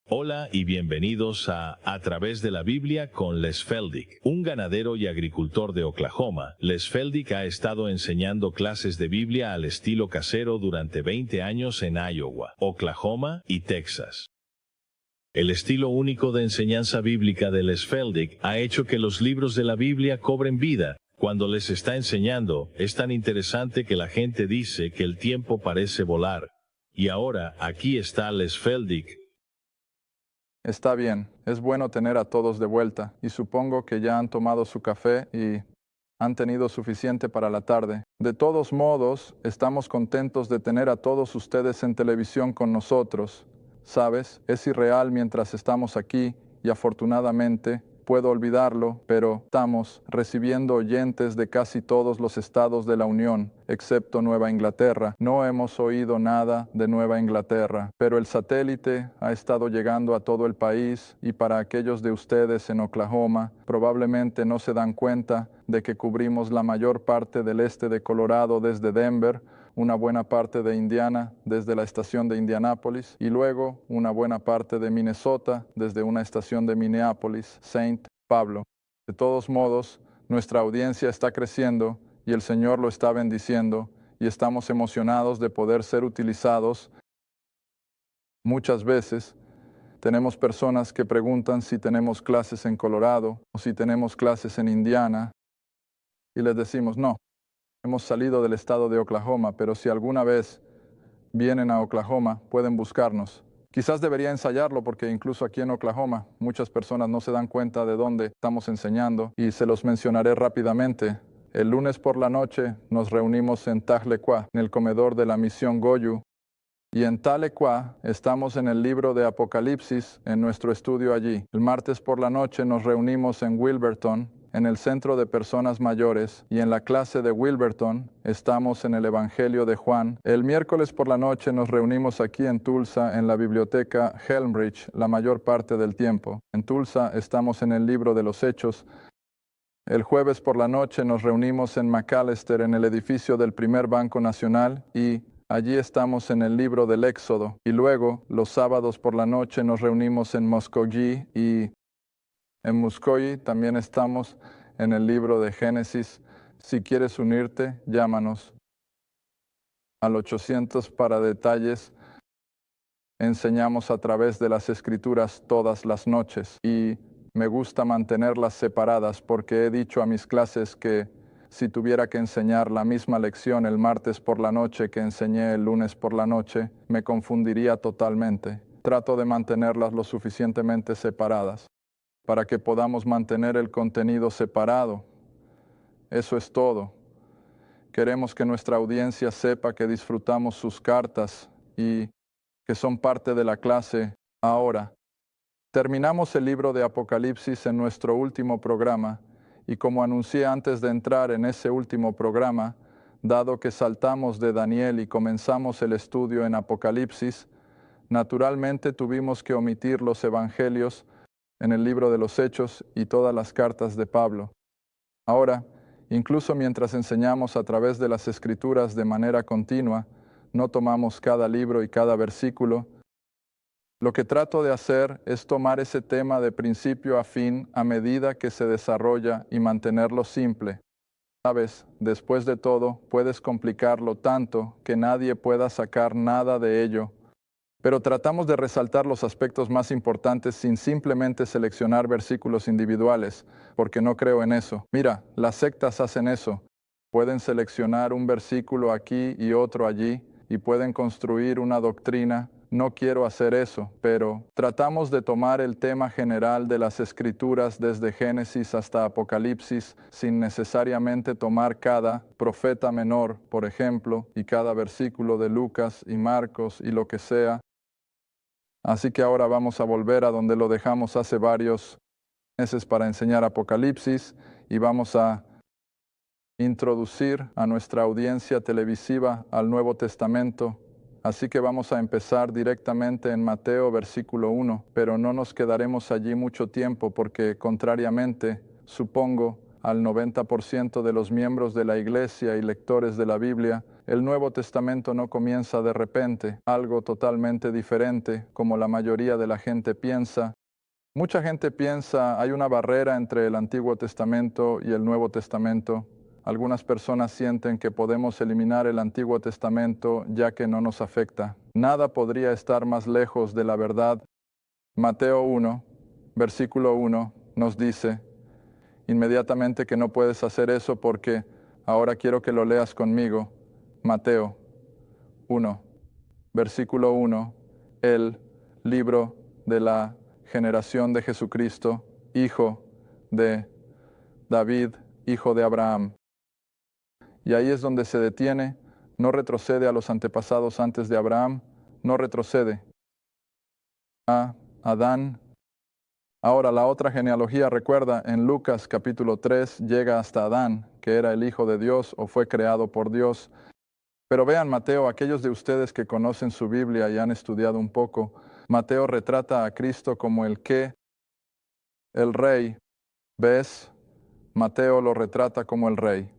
Hola y bienvenidos a través de la Biblia con Les Feldick. Un ganadero y agricultor de Oklahoma, Les Feldick ha estado enseñando clases de Biblia al estilo casero durante 20 años en Iowa, Oklahoma y Texas. El estilo único de enseñanza bíblica de Les Feldick ha hecho que los libros de la Biblia cobren vida. Cuando les está enseñando, es tan interesante que la gente dice que el tiempo parece volar. Y ahora, aquí está Les Feldick. Está bien, es bueno tener a todos de vuelta, y supongo que ya han tomado su café y han tenido suficiente para la tarde. De todos modos, estamos contentos de tener a todos ustedes en televisión con nosotros. Sabes, es irreal mientras estamos aquí, y afortunadamente, puedo olvidarlo, pero estamos recibiendo oyentes de casi todos los estados de la Unión, excepto Nueva Inglaterra. No hemos oído nada de Nueva Inglaterra, pero el satélite ha estado llegando a todo el país, y para aquellos de ustedes en Oklahoma, probablemente no se dan cuenta de que cubrimos la mayor parte del este de Colorado desde Denver, una buena parte de Indiana desde la estación de Indianápolis y luego una buena parte de Minnesota desde una estación de Minneapolis, Saint Pablo. De todos modos, nuestra audiencia está creciendo y el Señor lo está bendiciendo y estamos emocionados de poder ser utilizados. Muchas veces tenemos personas que preguntan si tenemos clases en Colorado o si tenemos clases en Indiana y les decimos no. Hemos salido del estado de Oklahoma, pero si alguna vez vienen a Oklahoma, pueden buscarnos. Quizás debería ensayarlo porque incluso aquí en Oklahoma muchas personas no se dan cuenta de dónde estamos enseñando y se los mencionaré rápidamente. El lunes por la noche nos reunimos en Tahlequah, en el comedor de la misión Goyu. Y en Tahlequah estamos en el libro de Apocalipsis en nuestro estudio allí. El martes por la noche nos reunimos en Wilburton, en el Centro de Personas Mayores, y en la clase de Wilburton estamos en el Evangelio de Juan. El miércoles por la noche nos reunimos aquí en Tulsa, en la biblioteca Helmrich, la mayor parte del tiempo. En Tulsa estamos en el libro de los Hechos. El jueves por la noche nos reunimos en McAlester, en el edificio del primer Banco Nacional, y allí estamos en el libro del Éxodo. Y luego, los sábados por la noche nos reunimos en Muskogee y en Muskogee también estamos en el libro de Génesis. Si quieres unirte, llámanos al 800 para detalles. Enseñamos a través de las Escrituras todas las noches y me gusta mantenerlas separadas porque he dicho a mis clases que si tuviera que enseñar la misma lección el martes por la noche que enseñé el lunes por la noche, me confundiría totalmente. Trato de mantenerlas lo suficientemente separadas para que podamos mantener el contenido separado. Eso es todo. Queremos que nuestra audiencia sepa que disfrutamos sus cartas y que son parte de la clase ahora. Terminamos el libro de Apocalipsis en nuestro último programa y como anuncié antes de entrar en ese último programa, dado que saltamos de Daniel y comenzamos el estudio en Apocalipsis, naturalmente tuvimos que omitir los evangelios en el libro de los Hechos y todas las cartas de Pablo. Ahora, incluso mientras enseñamos a través de las Escrituras de manera continua, no tomamos cada libro y cada versículo. Lo que trato de hacer es tomar ese tema de principio a fin a medida que se desarrolla y mantenerlo simple. Sabes, después de todo, puedes complicarlo tanto que nadie pueda sacar nada de ello. Pero tratamos de resaltar los aspectos más importantes sin simplemente seleccionar versículos individuales, porque no creo en eso. Mira, las sectas hacen eso. Pueden seleccionar un versículo aquí y otro allí, y pueden construir una doctrina. No quiero hacer eso, pero tratamos de tomar el tema general de las Escrituras desde Génesis hasta Apocalipsis, sin necesariamente tomar cada profeta menor, por ejemplo, y cada versículo de Lucas y Marcos y lo que sea. Así que ahora vamos a volver a donde lo dejamos hace varios meses para enseñar Apocalipsis y vamos a introducir a nuestra audiencia televisiva al Nuevo Testamento. Así que vamos a empezar directamente en Mateo versículo 1, pero no nos quedaremos allí mucho tiempo porque, contrariamente, supongo, al 90% de los miembros de la iglesia y lectores de la Biblia, El Nuevo Testamento no comienza de repente, algo totalmente diferente, como la mayoría de la gente piensa. Mucha gente piensa hay una barrera entre el Antiguo Testamento y el Nuevo Testamento. Algunas personas sienten que podemos eliminar el Antiguo Testamento ya que no nos afecta. Nada podría estar más lejos de la verdad. Mateo 1, versículo 1, nos dice inmediatamente que no puedes hacer eso porque ahora quiero que lo leas conmigo. Mateo 1, versículo 1, el libro de la generación de Jesucristo, hijo de David, hijo de Abraham. Y ahí es donde se detiene, no retrocede a los antepasados antes de Abraham, no retrocede a Adán. Ahora la otra genealogía, recuerda, en Lucas capítulo 3 llega hasta Adán, que era el hijo de Dios o fue creado por Dios. Pero vean Mateo, aquellos de ustedes que conocen su Biblia y han estudiado un poco, Mateo retrata a Cristo como el rey. ¿Ves? Mateo lo retrata como el rey.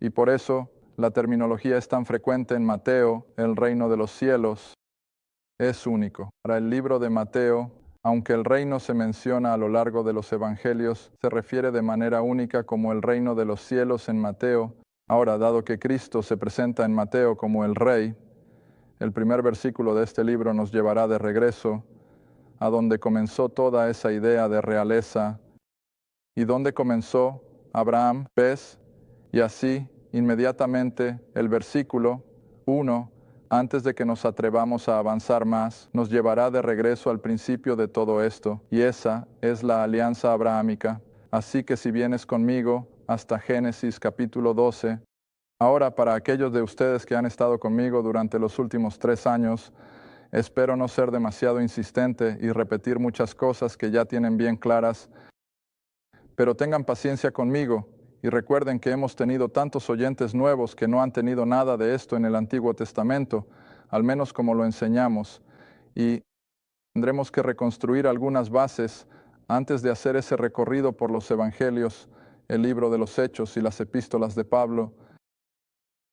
Y por eso la terminología es tan frecuente en Mateo, el reino de los cielos es único. Para el libro de Mateo, aunque el reino se menciona a lo largo de los evangelios, se refiere de manera única como el reino de los cielos en Mateo. Ahora, dado que Cristo se presenta en Mateo como el rey, el primer versículo de este libro nos llevará de regreso a donde comenzó toda esa idea de realeza y donde comenzó Abraham, ¿ves? Y así, inmediatamente, el versículo 1, antes de que nos atrevamos a avanzar más, nos llevará de regreso al principio de todo esto, y esa es la alianza abrahámica. Así que si vienes conmigo hasta Génesis capítulo 12, ahora para aquellos de ustedes que han estado conmigo durante los últimos 3 años, espero no ser demasiado insistente y repetir muchas cosas que ya tienen bien claras, pero tengan paciencia conmigo y recuerden que hemos tenido tantos oyentes nuevos que no han tenido nada de esto en el Antiguo Testamento, al menos como lo enseñamos, y tendremos que reconstruir algunas bases antes de hacer ese recorrido por los Evangelios, el libro de los Hechos y las epístolas de Pablo.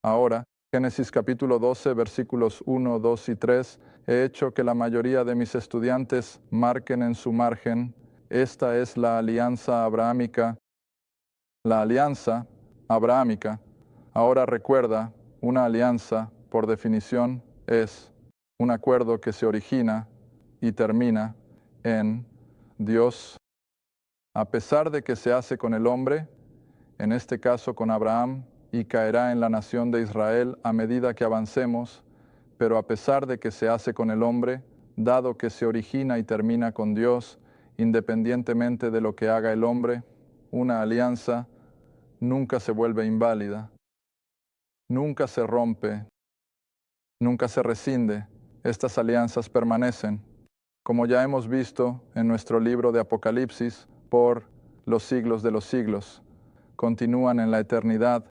Ahora, Génesis capítulo 12, versículos 1, 2 y 3, he hecho que la mayoría de mis estudiantes marquen en su margen: esta es la alianza abrahámica. La alianza abrahámica. Ahora recuerda, una alianza, por definición, es un acuerdo que se origina y termina en Dios. A pesar de que se hace con el hombre, en este caso con Abraham, y caerá en la nación de Israel a medida que avancemos, pero a pesar de que se hace con el hombre, dado que se origina y termina con Dios, independientemente de lo que haga el hombre, una alianza nunca se vuelve inválida, nunca se rompe, nunca se rescinde. Estas alianzas permanecen, como ya hemos visto en nuestro libro de Apocalipsis, por los siglos de los siglos. Continúan en la eternidad.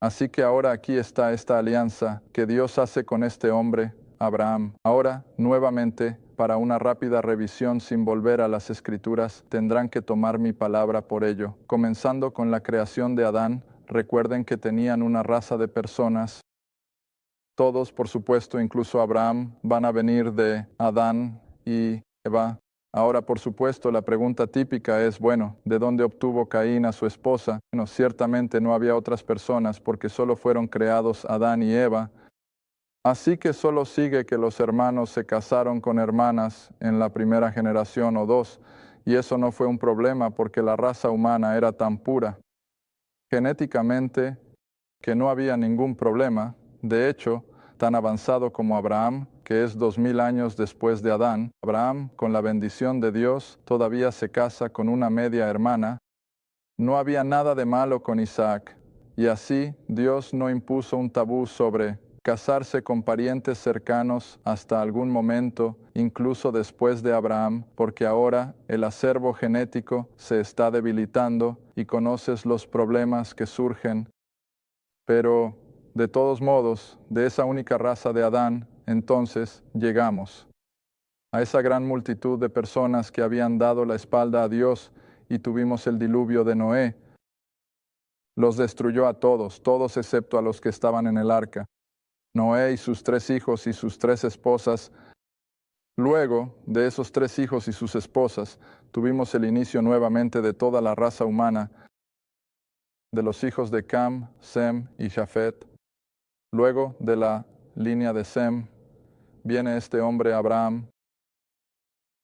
Así que ahora aquí está esta alianza que Dios hace con este hombre, Abraham. Ahora, nuevamente, para una rápida revisión sin volver a las Escrituras, tendrán que tomar mi palabra por ello. Comenzando con la creación de Adán, recuerden que tenían una raza de personas. Todos, por supuesto, incluso Abraham, van a venir de Adán y Eva. Ahora, por supuesto, la pregunta típica es, bueno, ¿de dónde obtuvo Caín a su esposa? Bueno, ciertamente no había otras personas porque solo fueron creados Adán y Eva. Así que solo sigue que los hermanos se casaron con hermanas en la primera generación o 2, y eso no fue un problema porque la raza humana era tan pura, genéticamente, que no había ningún problema. De hecho, tan avanzado como Abraham, que es 2000 años después de Adán, Abraham, con la bendición de Dios, todavía se casa con una media hermana. No había nada de malo con Isaac, y así Dios no impuso un tabú sobre casarse con parientes cercanos hasta algún momento, incluso después de Abraham, porque ahora el acervo genético se está debilitando y conoces los problemas que surgen. Pero, de todos modos, de esa única raza de Adán, entonces llegamos a esa gran multitud de personas que habían dado la espalda a Dios y tuvimos el diluvio de Noé. Los destruyó a todos, todos excepto a los que estaban en el arca. Noé y sus 3 hijos y sus 3 esposas. Luego de esos 3 hijos y sus esposas, tuvimos el inicio nuevamente de toda la raza humana, de los hijos de Cam, Sem y Jafet. Luego de la línea de Sem, viene este hombre Abraham.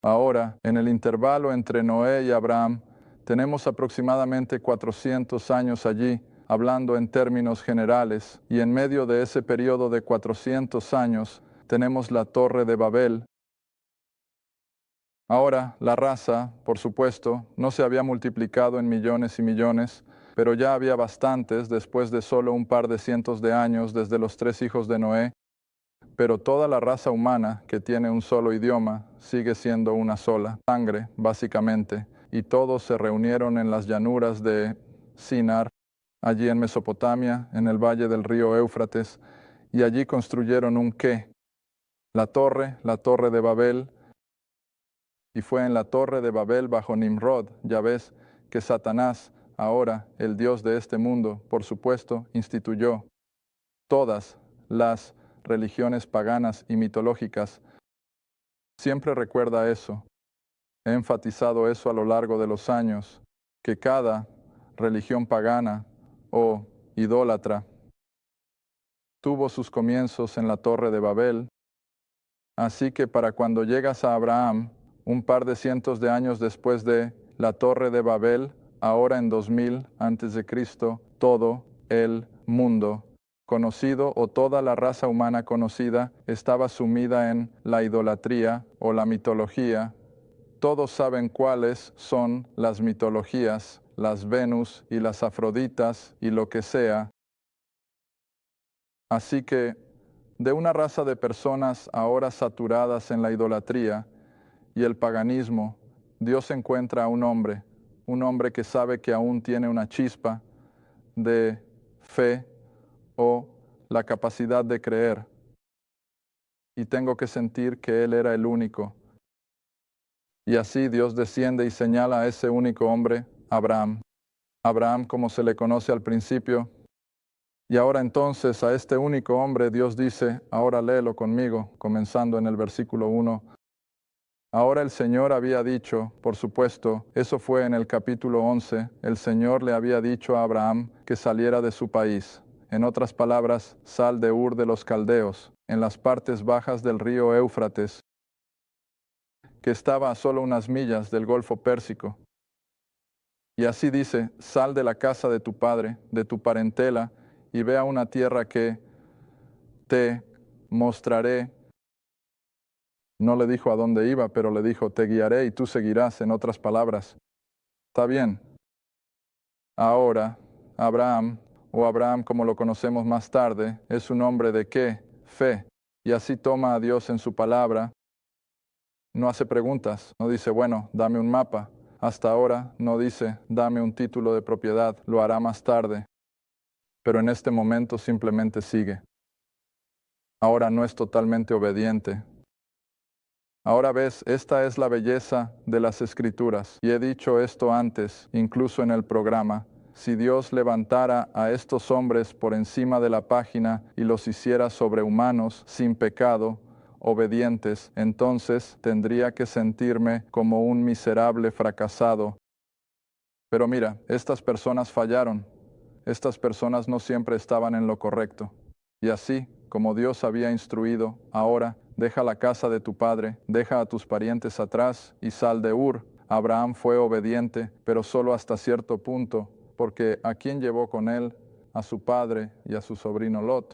Ahora, en el intervalo entre Noé y Abraham, tenemos aproximadamente 400 años allí, hablando en términos generales, y en medio de ese periodo de 400 años, tenemos la Torre de Babel. Ahora, la raza, por supuesto, no se había multiplicado en millones y millones, pero ya había bastantes después de solo un par de cientos de años desde los 3 hijos de Noé. Pero toda la raza humana que tiene un solo idioma sigue siendo una sola sangre, básicamente, y todos se reunieron en las llanuras de Sinar, allí en Mesopotamia, en el valle del río Éufrates, y allí construyeron un qué, la torre de Babel, y fue en la torre de Babel bajo Nimrod, ya ves, que Satanás, ahora el Dios de este mundo, por supuesto, instituyó todas las religiones paganas y mitológicas. Siempre recuerda eso. He enfatizado eso a lo largo de los años, que cada religión pagana o idólatra tuvo sus comienzos en la Torre de Babel. Así que para cuando llegas a Abraham, un par de cientos de años después de la Torre de Babel, ahora en 2000 a.C., todo el mundo conocido o toda la raza humana conocida estaba sumida en la idolatría o la mitología. Todos saben cuáles son las mitologías, las Venus y las Afroditas y lo que sea. Así que, de una raza de personas ahora saturadas en la idolatría y el paganismo, Dios encuentra a un hombre que sabe que aún tiene una chispa de fe o la capacidad de creer. Y tengo que sentir que Él era el único. Y así Dios desciende y señala a ese único hombre, Abraham. Abraham, como se le conoce al principio. Y ahora entonces a este único hombre Dios dice, ahora léelo conmigo, comenzando en el versículo 1. Ahora el Señor había dicho, por supuesto, eso fue en el capítulo 11, el Señor le había dicho a Abraham que saliera de su país. En otras palabras, sal de Ur de los Caldeos, en las partes bajas del río Éufrates, que estaba a solo unas millas del Golfo Pérsico. Y así dice, sal de la casa de tu padre, de tu parentela, y ve a una tierra que te mostraré. No le dijo a dónde iba, pero le dijo, te guiaré y tú seguirás, en otras palabras. Está bien. Ahora, Abraham, o Abraham como lo conocemos más tarde, es un hombre de ¿qué? Fe. Y así toma a Dios en su palabra. No hace preguntas, no dice, bueno, dame un mapa. Hasta ahora no dice, dame un título de propiedad, lo hará más tarde. Pero en este momento simplemente sigue. Ahora no es totalmente obediente. Ahora ves, esta es la belleza de las Escrituras. Y he dicho esto antes, incluso en el programa. Si Dios levantara a estos hombres por encima de la página y los hiciera sobrehumanos, sin pecado, obedientes, entonces tendría que sentirme como un miserable fracasado. Pero mira, estas personas fallaron. Estas personas no siempre estaban en lo correcto. Y así, como Dios había instruido, ahora, deja la casa de tu padre, deja a tus parientes atrás y sal de Ur. Abraham fue obediente, pero solo hasta cierto punto, porque ¿a quién llevó con él? A su padre y a su sobrino Lot.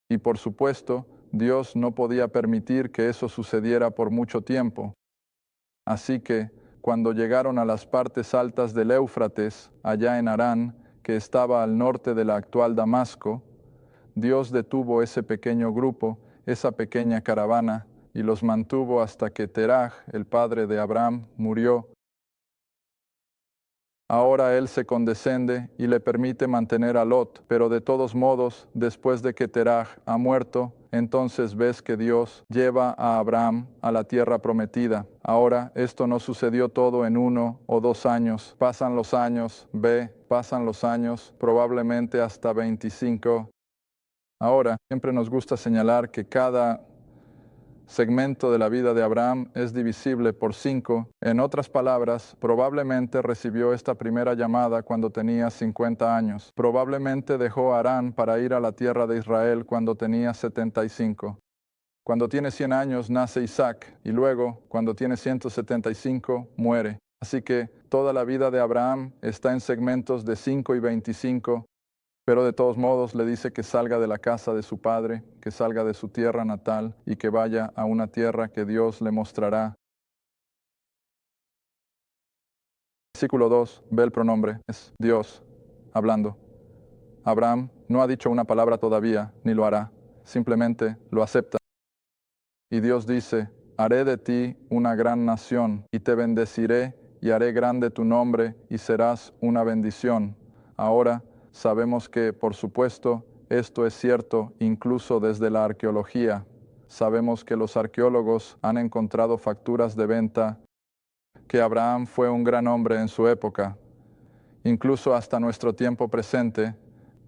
Y por supuesto, Dios no podía permitir que eso sucediera por mucho tiempo. Así que, cuando llegaron a las partes altas del Éufrates, allá en Harán, que estaba al norte de la actual Damasco, Dios detuvo ese pequeño grupo, esa pequeña caravana, y los mantuvo hasta que Teraj, el padre de Abraham, murió. Ahora él se condescende y le permite mantener a Lot, pero de todos modos, después de que Teraj ha muerto, entonces ves que Dios lleva a Abraham a la tierra prometida. Ahora, esto no sucedió todo en 1 o 2 años. Pasan los años, pasan los años, probablemente hasta 25. Ahora, siempre nos gusta señalar que cada segmento de la vida de Abraham es divisible por 5. En otras palabras, probablemente recibió esta primera llamada cuando tenía 50 años. Probablemente dejó Harán para ir a la tierra de Israel cuando tenía 75. Cuando tiene 100 años nace Isaac y luego, cuando tiene 175, muere. Así que toda la vida de Abraham está en segmentos de 5 y 25. Pero de todos modos le dice que salga de la casa de su padre, que salga de su tierra natal y que vaya a una tierra que Dios le mostrará. Versículo 2, ve el pronombre, es Dios hablando. Abraham no ha dicho una palabra todavía, ni lo hará, simplemente lo acepta. Y Dios dice, haré de ti una gran nación, y te bendeciré, y haré grande tu nombre, y serás una bendición. Ahora, sabemos que, por supuesto, esto es cierto incluso desde la arqueología. Sabemos que los arqueólogos han encontrado facturas de venta, que Abraham fue un gran hombre en su época. Incluso hasta nuestro tiempo presente,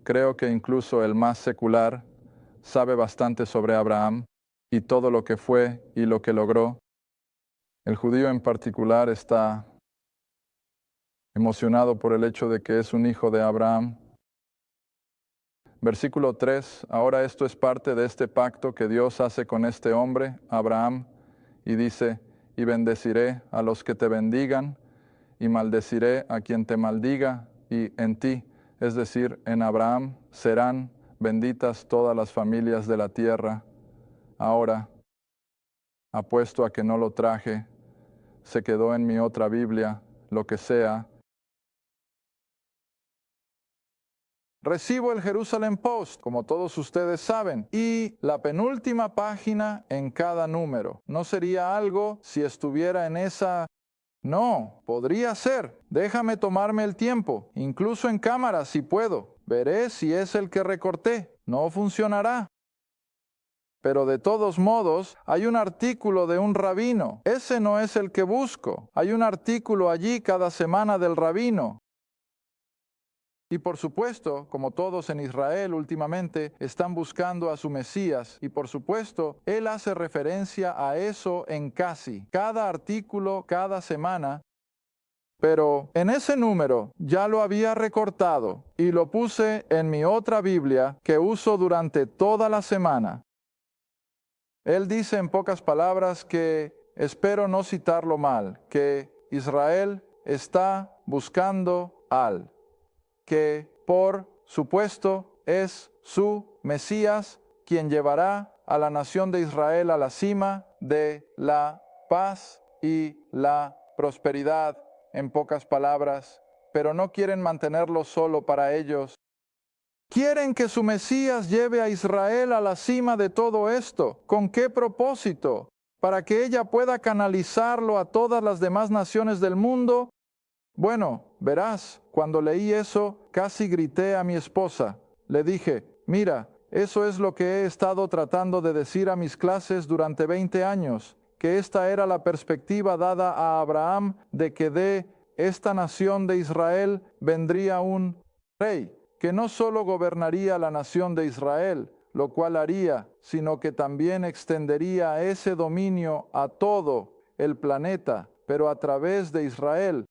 creo que incluso el más secular sabe bastante sobre Abraham y todo lo que fue y lo que logró. El judío en particular está emocionado por el hecho de que es un hijo de Abraham. Versículo 3, ahora esto es parte de este pacto que Dios hace con este hombre, Abraham, y dice, y bendeciré a los que te bendigan, y maldeciré a quien te maldiga, y en ti, es decir, en Abraham, serán benditas todas las familias de la tierra. Ahora, apuesto a que no lo traje, se quedó en mi otra Biblia, lo que sea. Recibo el Jerusalem Post, como todos ustedes saben, y la penúltima página en cada número. ¿No sería algo si estuviera en esa? No, podría ser. Déjame tomarme el tiempo, incluso en cámara si puedo. Veré si es el que recorté. No funcionará. Pero de todos modos, hay un artículo de un rabino. Ese no es el que busco. Hay un artículo allí cada semana del rabino. Y por supuesto, como todos en Israel últimamente, están buscando a su Mesías. Y por supuesto, él hace referencia a eso en casi cada artículo, cada semana. Pero en ese número ya lo había recortado y lo puse en mi otra Biblia que uso durante toda la semana. Él dice en pocas palabras que, espero no citarlo mal, que Israel está buscando que por supuesto es su Mesías quien llevará a la nación de Israel a la cima de la paz y la prosperidad, en pocas palabras, pero no quieren mantenerlo solo para ellos. Quieren que su Mesías lleve a Israel a la cima de todo esto. ¿Con qué propósito? ¿Para que ella pueda canalizarlo a todas las demás naciones del mundo? Bueno, verás, cuando leí eso, casi grité a mi esposa. Le dije, mira, eso es lo que he estado tratando de decir a mis clases durante 20 años, que esta era la perspectiva dada a Abraham de que de esta nación de Israel vendría un rey, que no solo gobernaría la nación de Israel, lo cual haría, sino que también extendería ese dominio a todo el planeta, pero a través de Israel.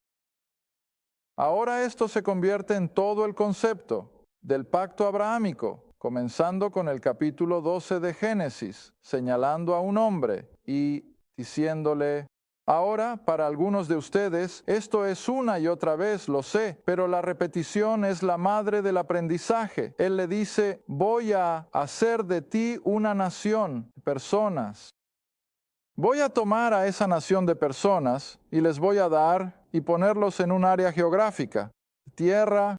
Ahora esto se convierte en todo el concepto del pacto abrahámico, comenzando con el capítulo 12 de Génesis, señalando a un hombre y diciéndole, ahora para algunos de ustedes esto es una y otra vez, lo sé, pero la repetición es la madre del aprendizaje. Él le dice, voy a hacer de ti una nación, personas. Voy a tomar a esa nación de personas y les voy a dar y ponerlos en un área geográfica, tierra,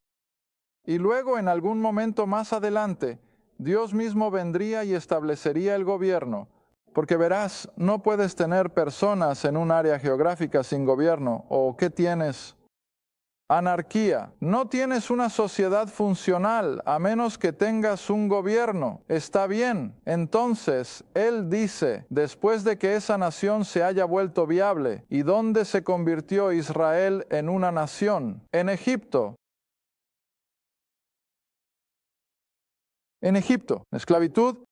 y luego en algún momento más adelante, Dios mismo vendría y establecería el gobierno, porque verás, no puedes tener personas en un área geográfica sin gobierno, o ¿qué tienes? Anarquía. No tienes una sociedad funcional a menos que tengas un gobierno. Está bien. Entonces, él dice, después de que esa nación se haya vuelto viable, ¿y dónde se convirtió Israel en una nación? En Egipto. en Egipto, esclavitud.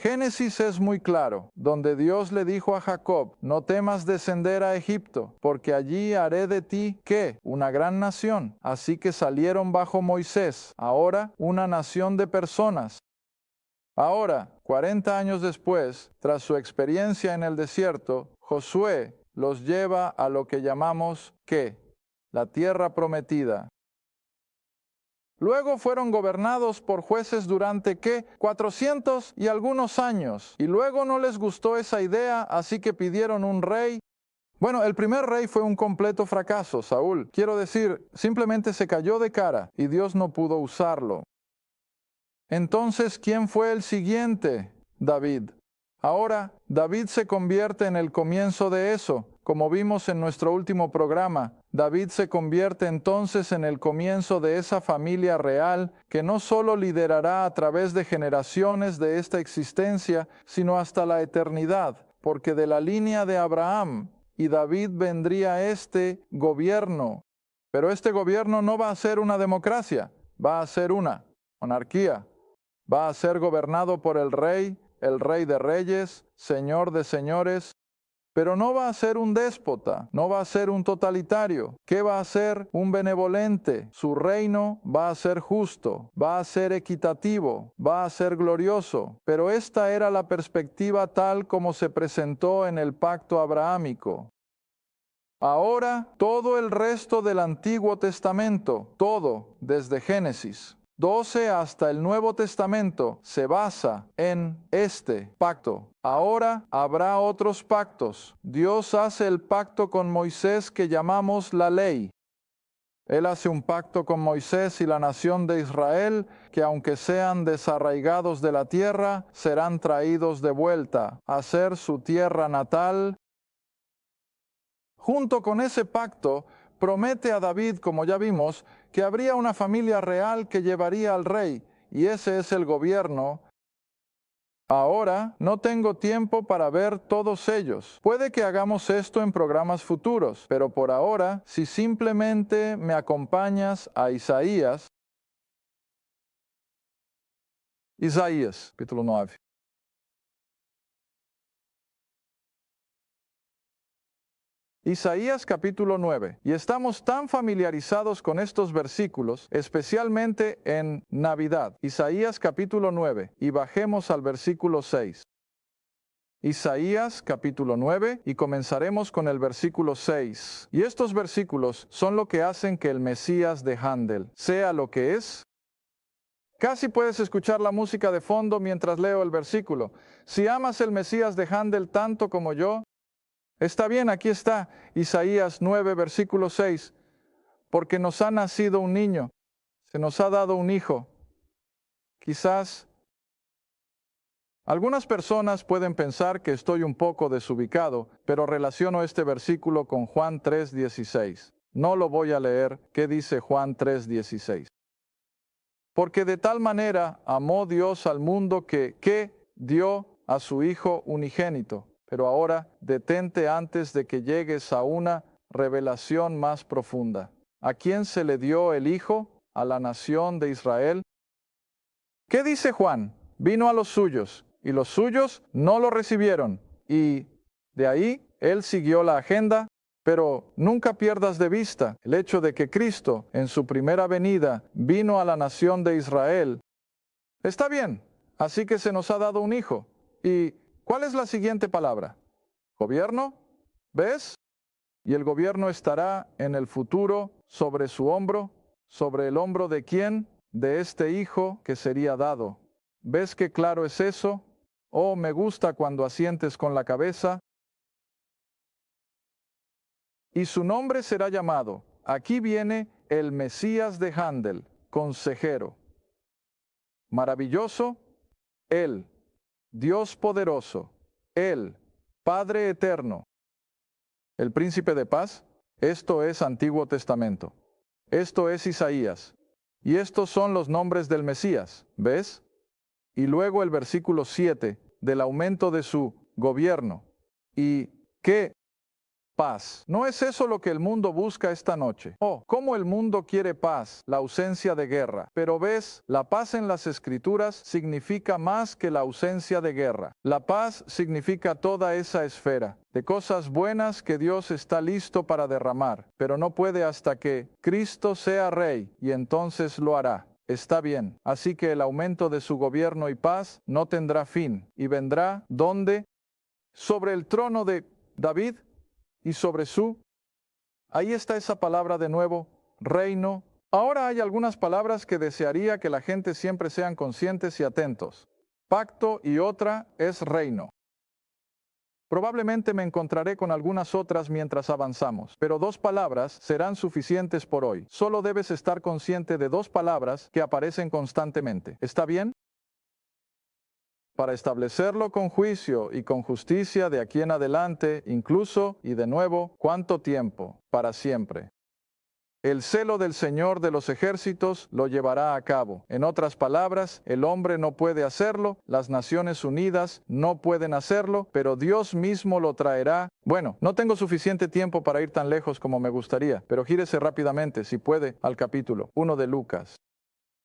Génesis es muy claro, donde Dios le dijo a Jacob, no temas descender a Egipto, porque allí haré de ti, ¿qué? Una gran nación. Así que salieron bajo Moisés, ahora una nación de personas. Ahora, 40 años después, tras su experiencia en el desierto, Josué los lleva a lo que llamamos, ¿qué? La tierra prometida. Luego fueron gobernados por jueces durante, ¿qué? 400 y algunos años. Y luego no les gustó esa idea, así que pidieron un rey. Bueno, el primer rey fue un completo fracaso, Saúl. Quiero decir, simplemente se cayó de cara y Dios no pudo usarlo. Entonces, ¿quién fue el siguiente? David. Ahora, David se convierte en el comienzo de eso. Como vimos en nuestro último programa, David se convierte entonces en el comienzo de esa familia real que no solo liderará a través de generaciones de esta existencia, sino hasta la eternidad, porque de la línea de Abraham y David vendría este gobierno. Pero este gobierno no va a ser una democracia, va a ser una monarquía. Va a ser gobernado por el rey de reyes, señor de señores, pero no va a ser un déspota, no va a ser un totalitario. ¿Qué va a ser? Un benevolente. Su reino va a ser justo, va a ser equitativo, va a ser glorioso. Pero esta era la perspectiva tal como se presentó en el pacto abrahámico. Ahora, todo el resto del Antiguo Testamento, todo desde Génesis 12 hasta el Nuevo Testamento se basa en este pacto. Ahora habrá otros pactos. Dios hace el pacto con Moisés que llamamos la ley. Él hace un pacto con Moisés y la nación de Israel que aunque sean desarraigados de la tierra, serán traídos de vuelta a ser su tierra natal. Junto con ese pacto, promete a David, como ya vimos, que habría una familia real que llevaría al rey, y ese es el gobierno. Ahora no tengo tiempo para ver todos ellos. Puede que hagamos esto en programas futuros, pero por ahora, si simplemente me acompañas a Isaías, capítulo 9. Isaías capítulo 9. Y estamos tan familiarizados con estos versículos, especialmente en Navidad. Isaías capítulo 9. Y bajemos al versículo 6. Isaías capítulo 9 y comenzaremos con el versículo 6. Y estos versículos son lo que hacen que el Mesías de Handel sea lo que es. Casi puedes escuchar la música de fondo mientras leo el versículo. Si amas el Mesías de Handel tanto como yo, está bien, aquí está Isaías 9, versículo 6. Porque nos ha nacido un niño, se nos ha dado un hijo. Quizás algunas personas pueden pensar que estoy un poco desubicado, pero relaciono este versículo con Juan 3:16. No lo voy a leer. ¿Qué dice Juan 3:16? Porque de tal manera amó Dios al mundo que dio a su Hijo unigénito. Pero ahora detente antes de que llegues a una revelación más profunda. ¿A quién se le dio el Hijo? A la nación de Israel. ¿Qué dice Juan? Vino a los suyos, y los suyos no lo recibieron. Y de ahí él siguió la agenda, pero nunca pierdas de vista el hecho de que Cristo, en su primera venida, vino a la nación de Israel. Está bien, así que se nos ha dado un hijo. ¿Y cuál es la siguiente palabra? ¿Gobierno? ¿Ves? Y el gobierno estará en el futuro sobre su hombro. ¿Sobre el hombro de quién? De este hijo que sería dado. ¿Ves qué claro es eso? Oh, me gusta cuando asientes con la cabeza. Y su nombre será llamado. Aquí viene el Mesías de Handel, consejero. Maravilloso, Él. Dios poderoso, Él. Padre eterno. El príncipe de paz. Esto es Antiguo Testamento. Esto es Isaías. Y estos son los nombres del Mesías. ¿Ves? Y luego el versículo 7 del aumento de su gobierno. ¿Y qué paz. ¿No es eso lo que el mundo busca esta noche? Oh, cómo el mundo quiere paz, la ausencia de guerra. Pero ves, la paz en las Escrituras significa más que la ausencia de guerra. La paz significa toda esa esfera de cosas buenas que Dios está listo para derramar, pero no puede hasta que Cristo sea Rey, y entonces lo hará. Está bien, así que el aumento de su gobierno y paz no tendrá fin, y vendrá, ¿dónde? Sobre el trono de David y sobre su... Ahí está esa palabra de nuevo, reino. Ahora hay algunas palabras que desearía que la gente siempre sean conscientes y atentos. Pacto y otra es reino. Probablemente me encontraré con algunas otras mientras avanzamos, pero 2 palabras serán suficientes por hoy. Solo debes estar consciente de 2 palabras que aparecen constantemente. ¿Está bien? Para establecerlo con juicio y con justicia de aquí en adelante, incluso, y de nuevo, ¿cuánto tiempo? Para siempre. El celo del Señor de los ejércitos lo llevará a cabo. En otras palabras, el hombre no puede hacerlo, las Naciones Unidas no pueden hacerlo, pero Dios mismo lo traerá. Bueno, no tengo suficiente tiempo para ir tan lejos como me gustaría, pero gírese rápidamente, si puede, al capítulo 1 de Lucas.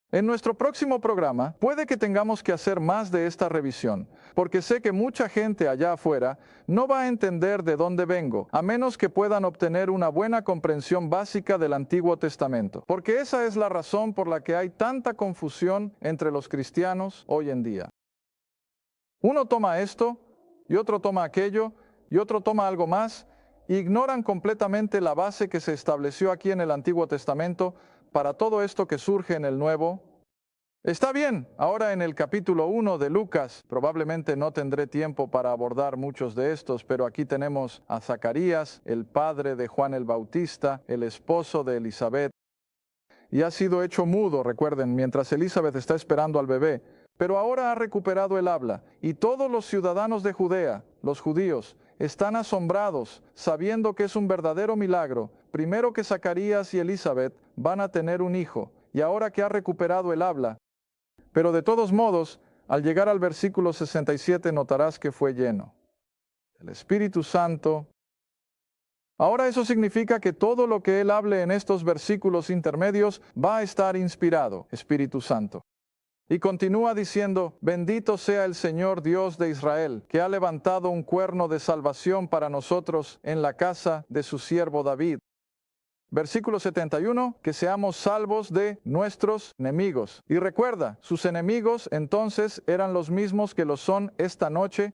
En nuestro próximo programa, puede que tengamos que hacer más de esta revisión, porque sé que mucha gente allá afuera no va a entender de dónde vengo, a menos que puedan obtener una buena comprensión básica del Antiguo Testamento, porque esa es la razón por la que hay tanta confusión entre los cristianos hoy en día. Uno toma esto, y otro toma aquello, y otro toma algo más, e ignoran completamente la base que se estableció aquí en el Antiguo Testamento para todo esto que surge en el Nuevo. Está bien, ahora en el capítulo 1 de Lucas, probablemente no tendré tiempo para abordar muchos de estos, pero aquí tenemos a Zacarías, el padre de Juan el Bautista, el esposo de Elizabeth, y ha sido hecho mudo, recuerden, mientras Elizabeth está esperando al bebé, pero ahora ha recuperado el habla, y todos los ciudadanos de Judea, los judíos, están asombrados, sabiendo que es un verdadero milagro. Primero que Zacarías y Elizabeth van a tener un hijo, y ahora que ha recuperado el habla. Pero de todos modos, al llegar al versículo 67 notarás que fue lleno del Espíritu Santo. Ahora eso significa que todo lo que él hable en estos versículos intermedios va a estar inspirado, Espíritu Santo. Y continúa diciendo, bendito sea el Señor Dios de Israel, que ha levantado un cuerno de salvación para nosotros en la casa de su siervo David. Versículo 71, que seamos salvos de nuestros enemigos. Y recuerda, sus enemigos entonces eran los mismos que lo son esta noche,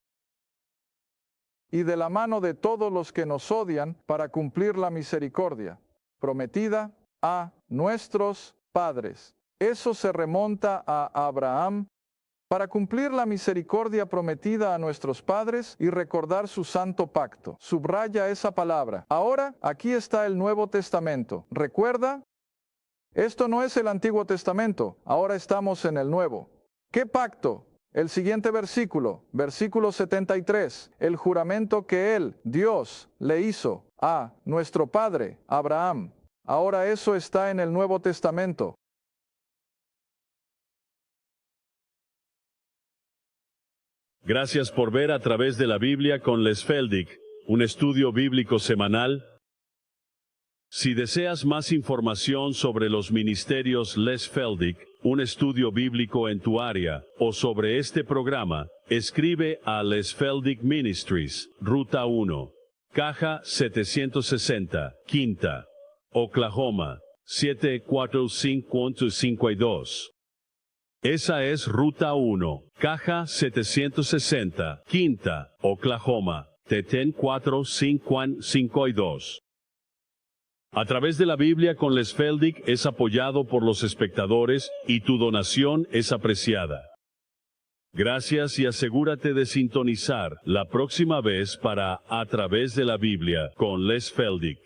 y de la mano de todos los que nos odian para cumplir la misericordia prometida a nuestros padres. Eso se remonta a Abraham para cumplir la misericordia prometida a nuestros padres y recordar su santo pacto. Subraya esa palabra. Ahora, aquí está el Nuevo Testamento. ¿Recuerda? Esto no es el Antiguo Testamento. Ahora estamos en el Nuevo. ¿Qué pacto? El siguiente versículo, versículo 73. El juramento que Él, Dios, le hizo a nuestro padre, Abraham. Ahora eso está en el Nuevo Testamento. Gracias por ver A Través de la Biblia con Les Feldick, un estudio bíblico semanal. Si deseas más información sobre los ministerios Les Feldick, un estudio bíblico en tu área, o sobre este programa, escribe a Les Feldick Ministries, Ruta 1, Caja 760, Quinta, Oklahoma, 74552. Esa es Ruta 1, Caja 760, Quinta, Oklahoma, 74552. A Través de la Biblia con Les Feldick es apoyado por los espectadores y tu donación es apreciada. Gracias y asegúrate de sintonizar la próxima vez para A Través de la Biblia con Les Feldick.